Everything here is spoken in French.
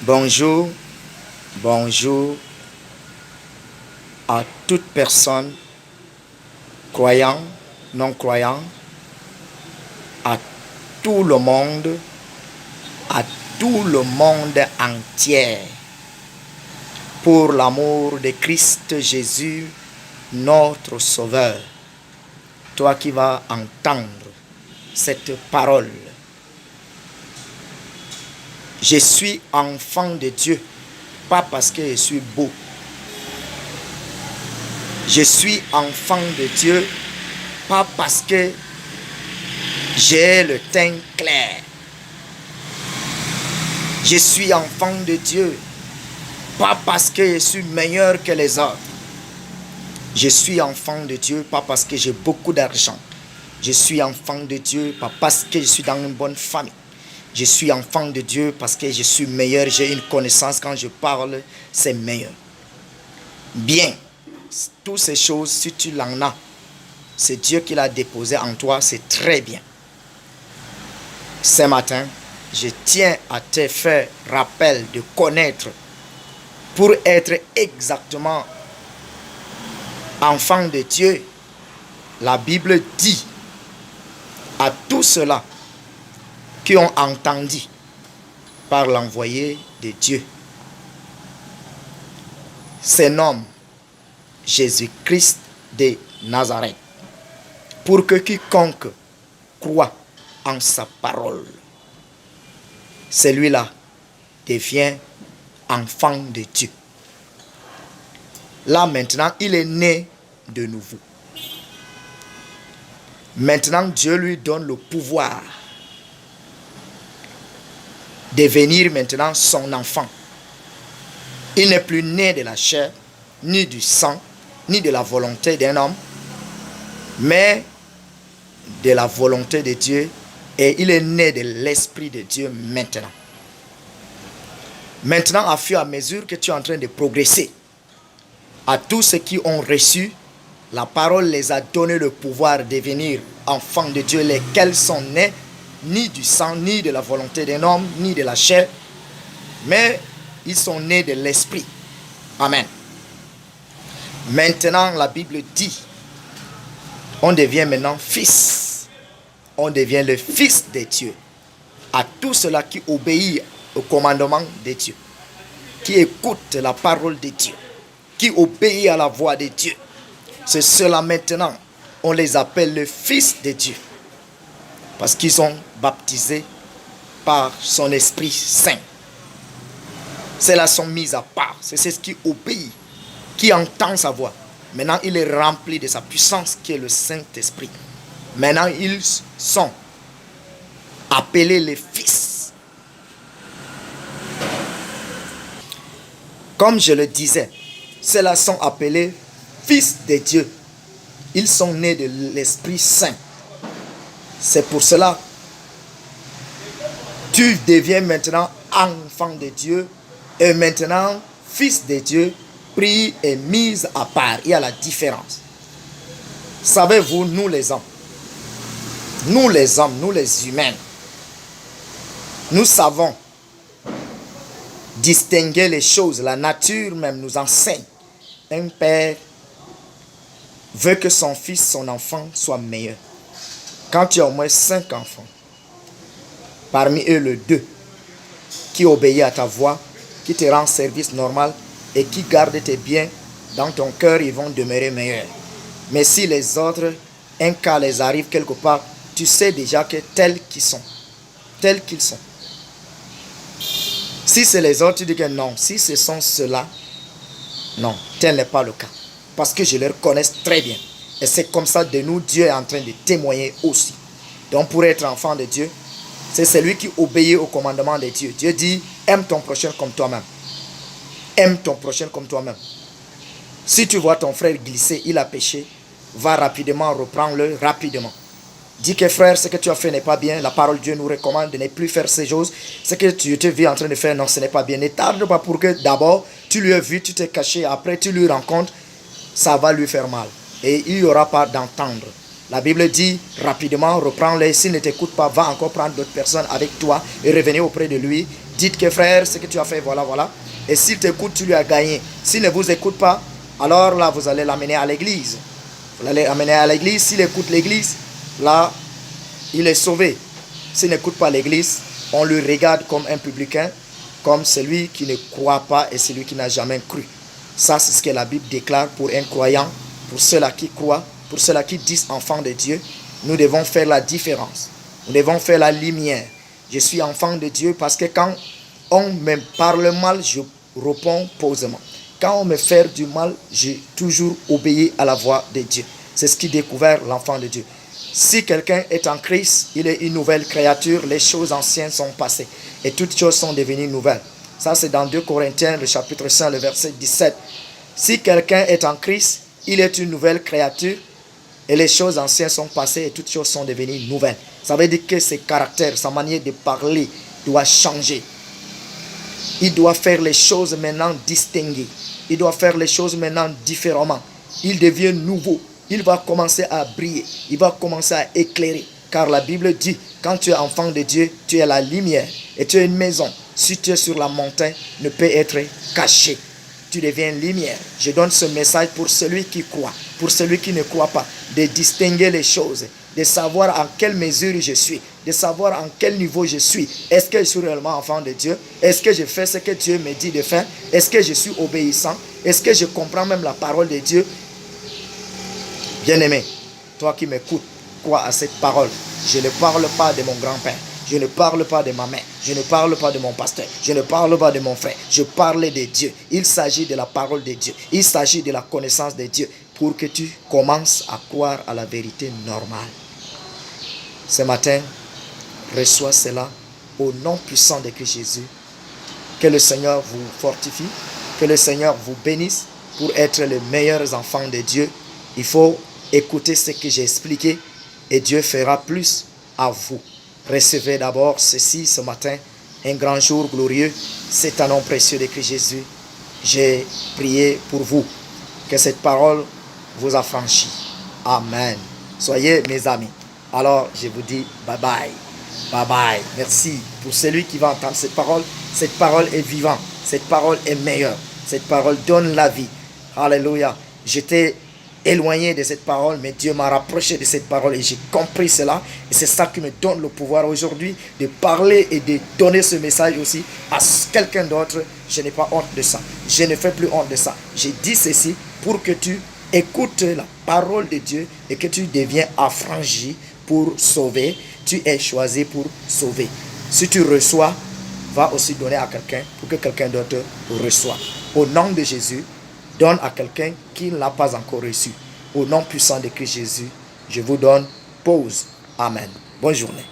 Bonjour, bonjour à toute personne, croyant, non croyant, à tout le monde, à tout le monde entier, pour l'amour de Christ Jésus, notre Sauveur. Toi qui vas entendre cette parole, je suis enfant de Dieu, pas parce que je suis beau. Je suis enfant de Dieu, pas parce que j'ai le teint clair. Je suis enfant de Dieu, pas parce que je suis meilleur que les autres. Je suis enfant de Dieu, pas parce que j'ai beaucoup d'argent. Je suis enfant de Dieu, pas parce que je suis dans une bonne famille. Je suis enfant de Dieu parce que je suis meilleur, j'ai une connaissance, quand je parle, c'est meilleur. Bien, toutes ces choses, si tu l'en as, c'est Dieu qui l'a déposé en toi, c'est très bien. Ce matin, je tiens à te faire rappel de connaître, pour être exactement enfant de Dieu. La Bible dit à tous ceux-là qui ont entendu par l'envoyé de Dieu, se nomme Jésus-Christ de Nazareth, pour que quiconque croit en sa parole, celui-là devient enfant de Dieu. Là maintenant, il est né de nouveau. Maintenant, Dieu lui donne le pouvoir de devenir maintenant son enfant. Il n'est plus né de la chair, ni du sang, ni de la volonté d'un homme, mais de la volonté de Dieu, et il est né de l'Esprit de Dieu maintenant. Maintenant, à fur et à mesure que tu es en train de progresser, à tous ceux qui ont reçu, la parole les a donné le pouvoir de devenir enfants de Dieu, lesquels sont nés ni du sang, ni de la volonté d'un homme, ni de la chair, mais ils sont nés de l'Esprit. Amen. Maintenant, la Bible dit, on devient maintenant fils. On devient le fils de Dieu. À tout cela qui obéit au commandement de Dieu, qui écoute la parole de Dieu, qui obéit à la voix de Dieu. C'est cela maintenant, on les appelle le fils de Dieu, parce qu'ils sont baptisés par son Esprit Saint. Ceux-là sont mis à part. C'est ce qui obéit, qui entend sa voix. Maintenant, il est rempli de sa puissance, qui est le Saint-Esprit. Maintenant, ils sont appelés les fils. Comme je le disais, ceux-là sont appelés fils de Dieu. Ils sont nés de l'Esprit Saint. C'est pour cela que tu deviens maintenant enfant de Dieu, et maintenant fils de Dieu, pris et mis à part. Il y a la différence. Savez-vous, nous les hommes, nous les humains, nous savons distinguer les choses. La nature même nous enseigne. Un père veut que son fils, son enfant soit meilleur. Quand tu as au moins 5 enfants, parmi eux le 2 qui obéit à ta voix, qui te rend service normal et qui garde tes biens dans ton cœur, ils vont demeurer meilleurs. Mais si les autres, un cas les arrive quelque part, tu sais déjà que tels qu'ils sont. Si c'est les autres, tu dis que non. Si ce sont ceux-là, non, tel n'est pas le cas. Parce que je les reconnais très bien. Et c'est comme ça de nous, Dieu est en train de témoigner aussi. Donc pour être enfant de Dieu, c'est celui qui obéit au commandement de Dieu. Dieu dit, aime ton prochain comme toi-même. Aime ton prochain comme toi-même. Si tu vois ton frère glisser, il a péché, va rapidement, reprends-le rapidement. Dis que frère, ce que tu as fait n'est pas bien. La parole de Dieu nous recommande de ne plus faire ces choses. Ce que tu te vis en train de faire, non, ce n'est pas bien. Ne tarde pas pour que d'abord, tu lui as vu, tu t'es caché. Après, tu lui rencontres, ça va lui faire mal. Et il n'y aura pas d'entendre. La Bible dit rapidement, reprends-les. S'il ne t'écoute pas, va encore prendre d'autres personnes avec toi et revenir auprès de lui Dites que frère, ce que tu as fait, voilà, voilà. Et s'il t'écoute, tu lui as gagné. S'il ne vous écoute pas, alors là, vous allez l'amener à l'église. Vous allez l'amener à l'église. S'il écoute l'église, là, il est sauvé. S'il n'écoute pas l'église, on le regarde comme un publicain, comme celui qui ne croit pas et celui qui n'a jamais cru. Ça, c'est ce que la Bible déclare pour un croyant, pour ceux-là qui croient, pour ceux-là qui disent enfants de Dieu. Nous devons faire la différence. Nous devons faire la lumière. Je suis enfant de Dieu parce que quand on me parle mal, je réponds posément. Quand on me fait du mal, j'ai toujours obéi à la voix de Dieu. C'est ce qui découvre l'enfant de Dieu. Si quelqu'un est en Christ, il est une nouvelle créature, les choses anciennes sont passées et toutes choses sont devenues nouvelles. Ça, c'est dans 2 Corinthiens, le chapitre 5, le verset 17. Si quelqu'un est en Christ, il est une nouvelle créature et les choses anciennes sont passées et toutes choses sont devenues nouvelles. Ça veut dire que ses caractères, sa manière de parler doit changer. Il doit faire les choses maintenant distinguées. Il doit faire les choses maintenant différemment. Il devient nouveau. Il va commencer à briller. Il va commencer à éclairer. Car la Bible dit, quand tu es enfant de Dieu, tu es la lumière. Et tu es une maison. Si tu es sur la montagne, ne peut être caché. Tu deviens lumière. Je donne ce message pour celui qui croit, pour celui qui ne croit pas, de distinguer les choses, de savoir en quelle mesure je suis, de savoir en quel niveau je suis. Est-ce que je suis réellement enfant de Dieu? Est-ce que je fais ce que Dieu me dit de faire? Est-ce que je suis obéissant? Est-ce que je comprends même la parole de Dieu? Bien-aimé, toi qui m'écoutes, crois à cette parole. Je ne parle pas de mon grand-père. Je ne parle pas de ma mère. Je ne parle pas de mon pasteur. Je ne parle pas de mon frère. Je parle de Dieu. Il s'agit de la parole de Dieu. Il s'agit de la connaissance de Dieu pour que tu commences à croire à la vérité normale. Ce matin, reçois cela au nom puissant de Christ Jésus. Que le Seigneur vous fortifie. Que le Seigneur vous bénisse pour être les meilleurs enfants de Dieu. Il faut écouter ce que j'ai expliqué et Dieu fera plus à vous. Recevez d'abord ceci ce matin, un grand jour glorieux. C'est un nom précieux de Christ Jésus. J'ai prié pour vous. Que cette parole vous affranchisse. Amen. Soyez mes amis. Alors, je vous dis bye bye. Bye bye. Merci pour celui qui va entendre cette parole. Cette parole est vivante. Cette parole est meilleure. Cette parole donne la vie. Alléluia. J'étais éloigné de cette parole, mais Dieu m'a rapproché de cette parole et j'ai compris cela. Et c'est ça qui me donne le pouvoir aujourd'hui de parler et de donner ce message aussi à quelqu'un d'autre. Je n'ai pas honte de ça. Je ne fais plus honte de ça. J'ai dit ceci pour que tu écoutes la parole de Dieu et que tu deviens affranchi pour sauver. Tu es choisi pour sauver. Si tu reçois, va aussi donner à quelqu'un pour que quelqu'un d'autre reçoive. Au nom de Jésus, donne à quelqu'un qui ne l'a pas encore reçu. Au nom puissant de Christ Jésus, je vous donne pause. Amen. Bonne journée.